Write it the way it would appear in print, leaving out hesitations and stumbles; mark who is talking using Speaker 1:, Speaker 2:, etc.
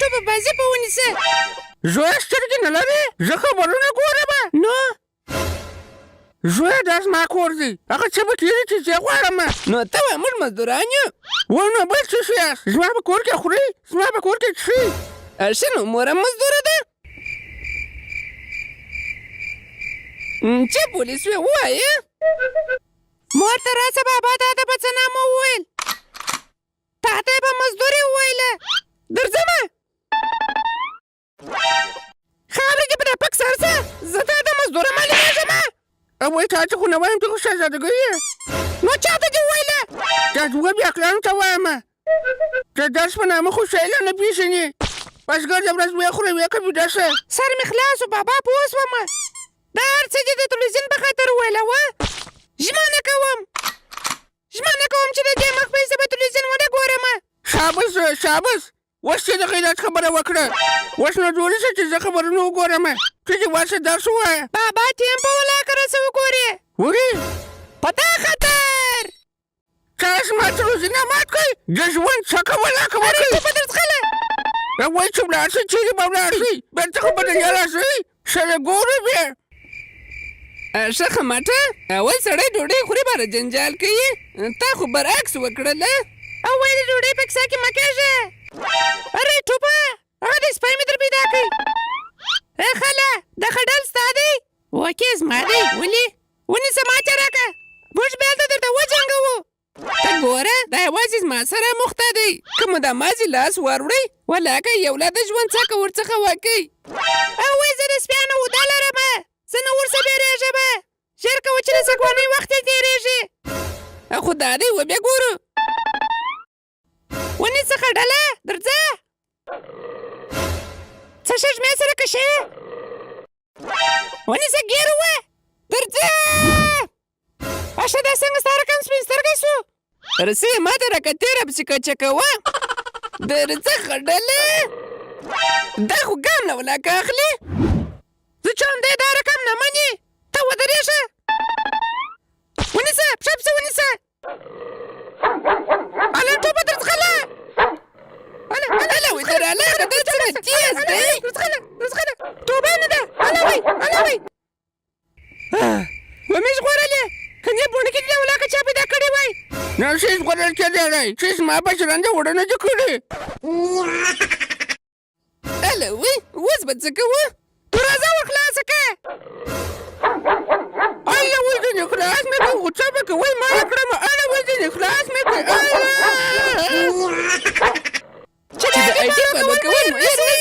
Speaker 1: ټوپه بازي په ونیسه.
Speaker 2: زویه سترګې نه لرې؟ زه خبرونه ګورم.
Speaker 1: نو
Speaker 2: زویه دا زما کور دی. هغه څه به کېږي چې زه غواړم.
Speaker 1: نو ته وایه موږ مزدوران یو.
Speaker 2: نو بل څه شی یاست؟ زما په کور کې خورئ، زما په کور کې څښئ.
Speaker 1: ښه نو مور هم مزدوره ده. چې پولیس وې ووایه. مور ته راځه بابا تا ته به څه نامه وویل. تا ته یې به مزدوري وویله. درځمه خاورې دې په ډپک سر شه. زه تا ته مزدوره معلومېږم.
Speaker 2: وایي تا چې خو نه وایم ته خو شهزادګۍ یې.
Speaker 1: نو چا ته دې وویله؟
Speaker 2: دا دوه بیاکلانو ته وایم چې درس په نامه خو شیله نه پېژنې. بزګر د ورځ ویې خورې ویې که ویده شه.
Speaker 1: سر مې خلاص و بابا پوه شومه. دا هر څه دې د تلویزیون په خاطر وویله وه. ژمنه کوم چې د دې مخکې زه به تلویزیون ونه ګورم.
Speaker 2: شابس اوس چې د غیرت خبره وکړه. اوس نو جوړه شه چې زه خبرونه وګورم. ته چې ورشه درس ووایه.
Speaker 1: بابا ټیم په ولاکه رسه وګورې.
Speaker 2: ورې
Speaker 1: په تا خطر.
Speaker 2: تاسو ما تلویزیون مات کړئ. د ژوند څخه ولاکه وکړئ.
Speaker 1: ته په درځخله
Speaker 2: وایي چې ولاړ شئ چېرې به ولاړ شئ. بېرته خو به دنیا راشئ. سره ګورو بیا.
Speaker 1: ښه خماټه اول سړی ډوډۍ خوري باره جنجال کوي. تا خو برعکس وکړله. او وایي د ډوډۍ په کیسه کې مه کېږه. ارې ټوپه هغه د سپی مې در پیدا کړئ. خاله دا خډل ستا دی؟ وکې زما دی. ولې ونیسه ماته راکړه. موږ بیا هلته درته وجنګوو. ته ګوره دا یوازې زما سره مخته دی. که مو دا مازې لاس وروړئ ولاکه یو لا د ژوند څخه ورڅخه وکئ. او وایي زه د سپیانو وده لرم. زه نه ورسه بیرېږم. ژر کوه چې د سږوانۍ وخت یې تېرېږي. خو دا دی وبیا ګورو. ونیسه خډله درځه. څه ششمې سره کشې. ونیسه ګیر ووه درځه. اشه دا څنګه ستا رقم سپین سترګی سو. رسې ما ته راکه تېره پسې کچه کوه. درځه خډله. دا خو ګام نه ولاکه اخلي. زه چم دی دا رقم نه منې. ته ودرېږه. ونیسه پښه پسې ونیسه. هله ټوپه درځغله. هله وایي دراله که در څومره تېز دی. درځغله توبه نه ده. هله وایي ومې ژغورلې. که نه بوڼه کې دې ولاکه چا پیدا کړې وای.
Speaker 2: نه شي ژغورل کېدلی چې زما بچران دې وړنه دې کړې.
Speaker 1: هله وایي اوس به څه کوو. دروازه ور خلاصه کړه.
Speaker 2: الله وایي ځینې خلاص مې کړه. خو څه به کوئ ما یې کړم. الله وایي ځینې خلاص مې کړه.
Speaker 1: چې د آی ټي په به کول مو هېڅ نه